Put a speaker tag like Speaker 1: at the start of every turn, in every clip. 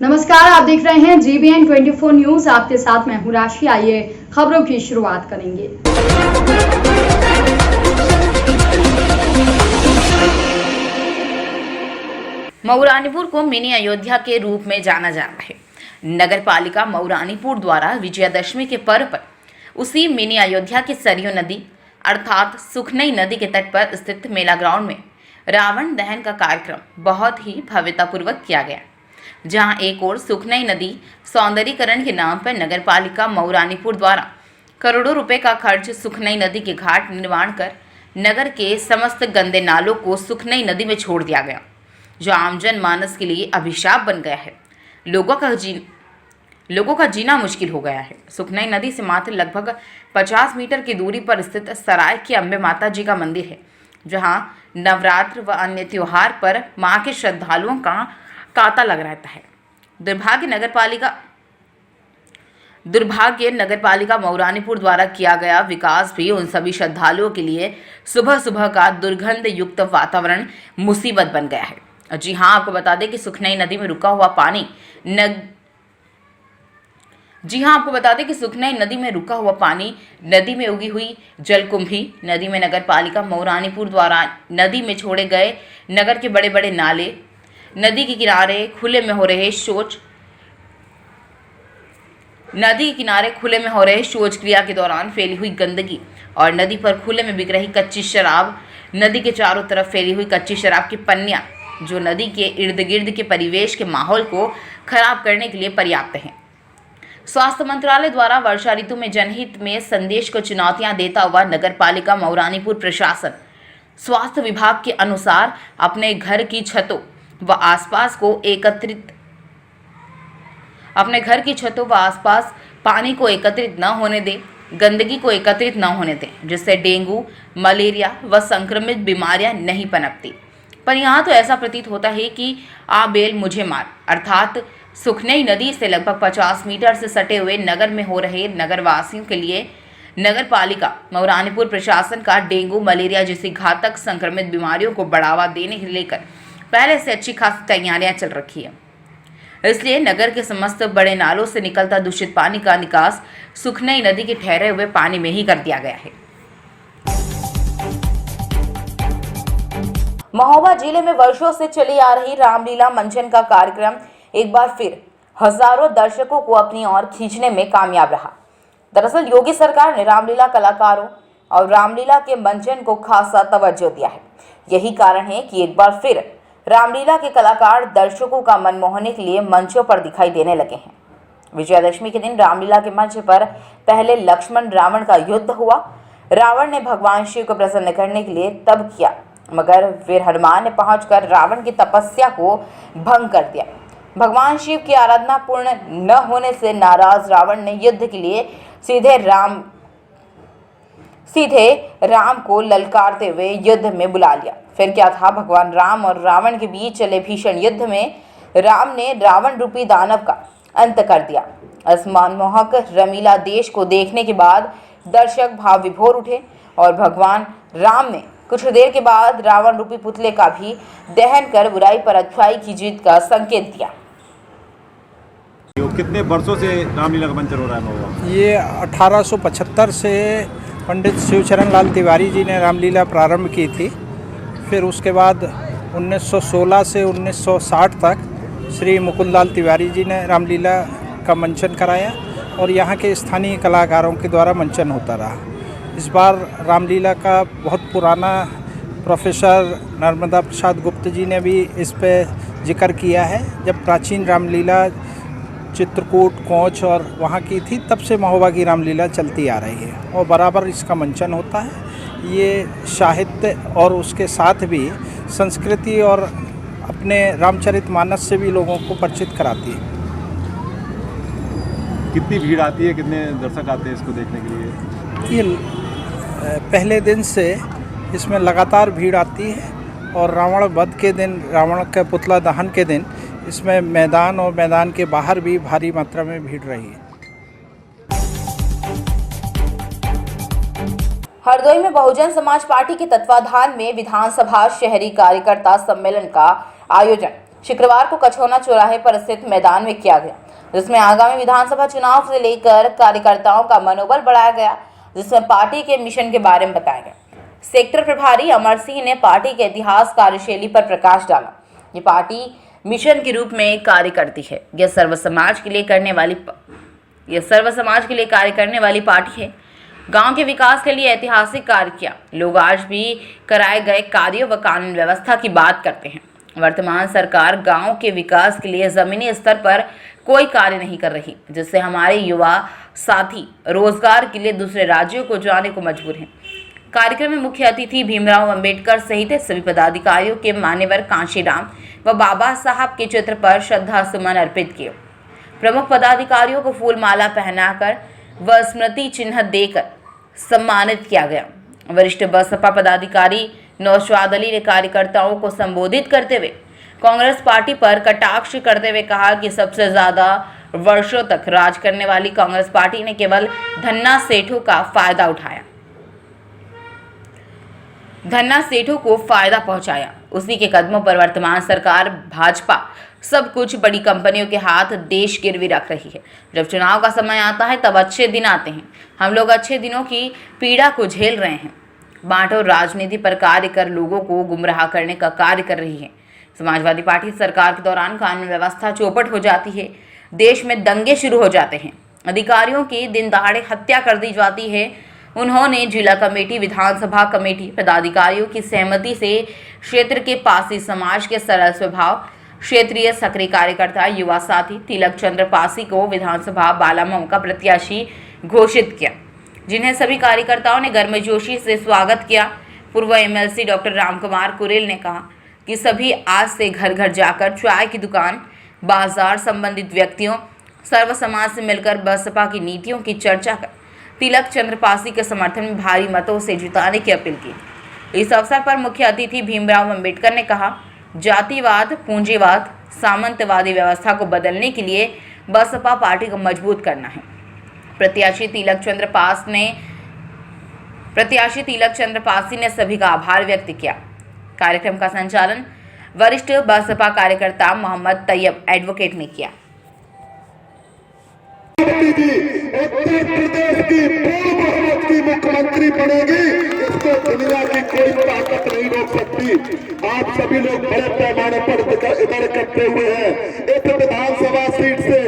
Speaker 1: नमस्कार, आप देख रहे हैं GBN 24 न्यूज। आपके साथ मैं हूं राशि। आइए खबरों की शुरुआत करेंगे।
Speaker 2: मऊरानीपुर को मिनी अयोध्या के रूप में जाना जाता है। नगर पालिका मऊरानीपुर द्वारा विजयादशमी के पर्व पर उसी मिनी अयोध्या की सरयू नदी अर्थात सुखनई नदी के तट पर स्थित मेला ग्राउंड में रावण दहन का कार्यक्रम बहुत ही भव्यतापूर्वक किया गया, जहां एक ओर सुखनई नदी सौंदर्यीकरण के नाम पर नगर पालिका मऊरानीपुर द्वारा करोड़ों रुपए का खर्च सुखनई नदी के घाट निर्माण कर नगर के समस्त गंदे नालों को सुखनई नदी में छोड़ दिया गया, जो आम जन मानस के लिए अभिशाप बन गया है। लोगों का जीना मुश्किल हो गया है। सुखनई नदी से मात्र लगभग 50 मीटर की दूरी पर स्थित सराय की अम्बे माता जी का मंदिर है, जहां नवरात्र व अन्य त्योहार पर मां के श्रद्धालुओं का तांता लग रहता है। दुर्भाग्य नगर पालिका मऊरानीपुर द्वारा किया गया विकास भी उन सभी श्रद्धालुओं के लिए सुबह सुबह का दुर्गंध युक्त वातावरण मुसीबत बन गया है। जी हां, आपको बता दें कि सुखनई नदी में रुका हुआ पानी नदी में उगी हुई जलकुंभी नदी में नगर पालिका मऊरानीपुर द्वारा नदी में छोड़े गए नगर के बड़े बड़े नाले, नदी के किनारे खुले में हो रहे शौच क्रिया के दौरान फैली हुई गंदगी और नदी पर खुले में बिक रही कच्ची शराब, नदी के चारों तरफ फैली हुई कच्ची शराब की पन्नियां, जो नदी के इर्द गिर्द के परिवेश के माहौल को खराब करने के लिए पर्याप्त हैं। स्वास्थ्य मंत्रालय द्वारा वर्षा ऋतु में जनहित में संदेश को चुनौतियां देता हुआ नगर पालिका मऊरानीपुर प्रशासन स्वास्थ्य विभाग के अनुसार अपने घर की छतों व आसपास पानी को एकत्रित न होने दे, गंदगी को एकत्रित न होने दें, जिससे डेंगू, मलेरिया व संक्रमित बीमारियां नहीं पनपती। पर यहाँ तो ऐसा प्रतीत होता है कि आ बेल मुझे मार अर्थात सुखनई नदी से लगभग 50 मीटर से सटे हुए नगर में हो रहे नगरवासियों के लिए नगर पालिका मऊरानीपुर प्रशासन का डेंगू, मलेरिया जैसी घातक संक्रमित बीमारियों को बढ़ावा देने के लेकर पहले से अच्छी खासी तैयारियां चल रखी है। इसलिए नगर के समस्त बड़े नालों से निकलता दूषित पानी का निकास सुखनई नदी के ठहरे हुए पानी में ही कर दिया गया है। महोबा जिले में वर्षों से चली आ रही रामलीला मंचन का कार्यक्रम एक बार फिर हजारों दर्शकों को अपनी ओर खींचने में कामयाब रहा। दरअसल योगी सरकार ने रामलीला कलाकारों और रामलीला के मंचन को खासा तवज्जो दिया है। यही कारण है कि एक बार फिर रामलीला के कलाकार दर्शकों का मन मोहने के लिए मंचों पर दिखाई देने लगे हैं। विजयादशमी के दिन रामलीला के मंच पर पहले लक्ष्मण रावण का युद्ध हुआ। रावण ने भगवान शिव को प्रसन्न करने के लिए तब किया, मगर फिर हनुमान ने पहुंचकर रावण की तपस्या को भंग कर दिया। भगवान शिव की आराधना पूर्ण न होने से नाराज रावण ने युद्ध के लिए सीधे राम को ललकारते हुए युद्ध में बुला लिया। फिर क्या था, भगवान राम और रावण के बीच चले भीषण युद्ध में राम ने रावण रूपी दानव का अंत कर दिया। इस मनमोहक रमीला देश को देखने के बाद दर्शक भाव विभोर उठे और भगवान राम ने कुछ देर के बाद रावण रूपी पुतले का भी दहन कर बुराई पर अच्छाई की जीत का संकेत दिया।
Speaker 3: कितने वर्षों से रामलीला का मंचन हो रहा है?
Speaker 4: ये 1875 से पंडित शिवचरण लाल तिवारी जी ने रामलीला प्रारंभ की थी। फिर उसके बाद 1916 से 1960 तक श्री मुकुंदलाल तिवारी जी ने रामलीला का मंचन कराया और यहाँ के स्थानीय कलाकारों के द्वारा मंचन होता रहा। इस बार रामलीला का बहुत पुराना प्रोफेसर नर्मदा प्रसाद गुप्त जी ने भी इस पे जिक्र किया है। जब प्राचीन रामलीला चित्रकूट, कोंच और वहाँ की थी, तब से महोबा की रामलीला चलती आ रही है और बराबर इसका मंचन होता है। ये साहित्य और उसके साथ भी संस्कृति और अपने रामचरितमानस से भी लोगों को परिचित कराती है।
Speaker 3: कितनी भीड़ आती है, कितने दर्शक आते हैं इसको देखने के लिए?
Speaker 4: ये पहले दिन से इसमें लगातार भीड़ आती है और रावण वध के दिन, रावण का पुतला दहन के दिन इसमें मैदान और मैदान के बाहर भी भारी मात्रा में भीड़ रही है।
Speaker 2: हरदोई में बहुजन समाज पार्टी के तत्वाधान में विधानसभा शहरी कार्यकर्ता सम्मेलन का आयोजन शुक्रवार को कछौना चौराहे पर स्थित मैदान में किया गया, जिसमें आगामी विधानसभा चुनाव से लेकर कार्यकर्ताओं का मनोबल बढ़ाया गया, जिसमें पार्टी के मिशन के बारे में बताया गया। सेक्टर प्रभारी अमर सिंह ने पार्टी के इतिहास कार्यशैली पर प्रकाश डाला। ये पार्टी मिशन के रूप में कार्य करती है। यह सर्व समाज के लिए कार्य करने वाली पार्टी है। गांव के विकास के लिए ऐतिहासिक कार्य किया। लोग आज भी कराए गए कार्यों व कानून व्यवस्था की बात करते हैं। वर्तमान सरकार गांव के विकास के लिए जमीनी स्तर पर कोई कार्य नहीं कर रही, जिससे हमारे युवा साथी रोजगार के लिए दूसरे राज्यों को जाने को मजबूर हैं। कार्यक्रम में मुख्य अतिथि भीमराव अंबेडकर सहित सभी पदाधिकारियों के मान्यवर कांशीराम व बाबा साहब के चित्र पर श्रद्धा सुमन अर्पित किए। प्रमुख पदाधिकारियों को फूल माला पहनाकर व स्मृति चिन्ह देकर सम्मानित किया गया। वरिष्ठ बसपा पदाधिकारी नौशाद अली ने कार्यकर्ताओं को संबोधित करते हुए कांग्रेस पार्टी पर कटाक्ष करते हुए कहा कि सबसे ज्यादा वर्षों तक राज करने वाली कांग्रेस पार्टी ने केवल धन्ना सेठों को फायदा पहुंचाया। उसी के कदमों पर वर्तमान सरकार भाजपा सब कुछ बड़ी कंपनियों के हाथ देश गिरवी रख रही है। जब चुनाव का समय आता है तब अच्छे दिन आते हैं। हम लोग अच्छे दिनों की पीड़ा को झेल रहे हैं। बांटो राजनीति पर कार्य कर लोगों को गुमराह करने का कार्य कर रही है। समाजवादी पार्टी सरकार के दौरान कानून व्यवस्था चौपट हो जाती है। देश में दंगे शुरू हो जाते हैं। अधिकारियों की दिन दहाड़े हत्या कर दी जाती है। उन्होंने जिला कमेटी, विधानसभा कमेटी, पदाधिकारियों की सहमति से क्षेत्र के पासी समाज के सरल स्वभाव, क्षेत्रीय सक्रिय कार्यकर्ता, युवा साथी तिलक चंद्र पासी को विधानसभा बालामऊ का प्रत्याशी घोषित किया, जिन्हें सभी कार्यकर्ताओं ने गर्मजोशी से स्वागत किया। पूर्व एमएलसी डॉक्टर रामकुमार कुरेल ने कहा कि सभी आज से घर घर जाकर चाय की दुकान, बाजार संबंधित व्यक्तियों, सर्व समाज से मिलकर बसपा की नीतियों की चर्चा कर तिलक चंद्र पासी के समर्थन में भारी मतों से जिताने की अपील की। इस अवसर पर मुख्य अतिथि भीमराव अंबेडकर ने कहा, जातिवाद, पूंजीवाद, सामंतवादी व्यवस्था को बदलने के लिए बसपा पार्टी को मजबूत करना है। प्रत्याशी तिलक चंद्र पासी ने सभी का आभार व्यक्त किया। कार्यक्रम का संचालन वरिष्ठ बसपा कार्यकर्ता मोहम्मद तैयब एडवोकेट ने किया।
Speaker 5: उत्तर प्रदेश की पूर्ण बहुमत की मुख्यमंत्री बनेगी, इसको दुनिया की कोई ताकत नहीं रोक सकती। आप सभी लोग बड़े पैमाने पर इधर इकट्ठे हुए हैं। इस विधानसभा सीट से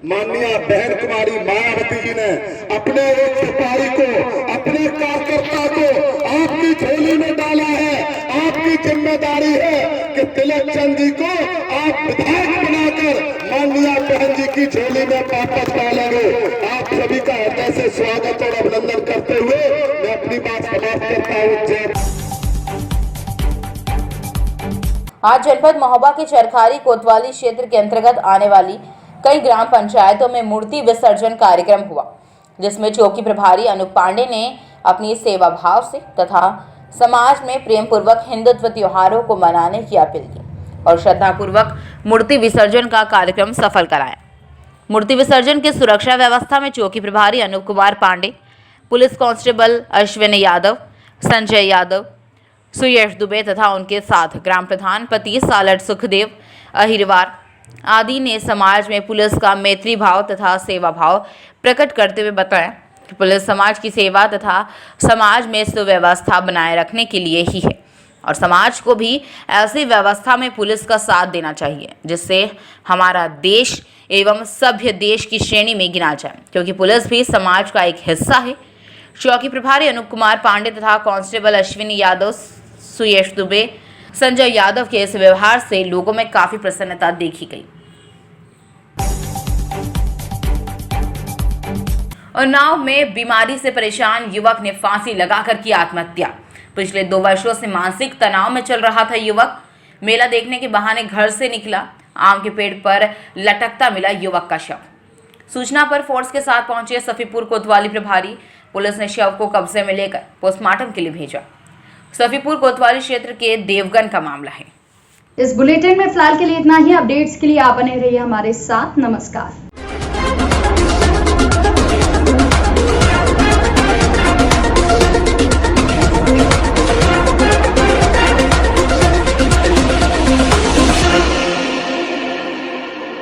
Speaker 5: माननीय बहन कुमारी मायावती जी ने अपने एक सिपाही को, अपने कार्यकर्ता को आपकी झोली में डाला है। आपकी जिम्मेदारी है कि तिलक चंद जी को आप विधायक बनाकर माननीय बहन जी की झोली में वापस डालेंगे। आप सभी का हृदय से स्वागत और अभिनंदन करते हुए मैं अपनी बात समाप्त करता हूँ।
Speaker 2: आज जनपद महोबा के चरखारी कोतवाली क्षेत्र के अंतर्गत आने वाली कई ग्राम पंचायतों में मूर्ति विसर्जन कार्यक्रम हुआ, जिसमें चौकी प्रभारी अनूप पांडे ने अपनी सेवा भाव से तथा समाज में प्रेम पूर्वक हिंदुत्व त्योहारों को मनाने की अपील की और श्रद्धापूर्वक मूर्ति विसर्जन का कार्यक्रम सफल कराया। मूर्ति विसर्जन की सुरक्षा व्यवस्था में चौकी प्रभारी अनूप कुमार पांडे, पुलिस कांस्टेबल अश्विनी यादव, संजय यादव, सुयश दुबे तथा उनके साथ ग्राम प्रधान पति सालट सुखदेव अहिरवार आदि ने समाज में पुलिस का मैत्री भाव तथा सेवा भाव प्रकट करते हुए बताया कि पुलिस समाज की सेवा तथा समाज में सुव्यवस्था बनाए रखने के लिए ही है और समाज को भी ऐसी व्यवस्था में पुलिस का साथ देना चाहिए जिससे हमारा देश एवं सभ्य देश की श्रेणी में गिना जाए, क्योंकि पुलिस भी समाज का एक हिस्सा है। चौकी प्रभारी अनूप कुमार पांडे तथा कांस्टेबल अश्विनी यादव, सुयश दुबे, संजय यादव के इस व्यवहार से लोगों में काफी प्रसन्नता देखी गई। उन्नाव में बीमारी से परेशान युवक ने फांसी लगाकर की आत्महत्या। पिछले 2 वर्षों से मानसिक तनाव में चल रहा था युवक। मेला देखने के बहाने घर से निकला, आम के पेड़ पर लटकता मिला युवक का शव। सूचना पर फोर्स के साथ पहुंचे सफीपुर कोतवाली प्रभारी। पुलिस ने शव को कब्जे में लेकर पोस्टमार्टम के लिए भेजा। सफीपुर कोतवाली क्षेत्र के देवगन का मामला है।
Speaker 1: इस बुलेटिन में फिलहाल के लिए इतना ही। अपडेट्स के लिए आप बने रहिए हमारे साथ। नमस्कार।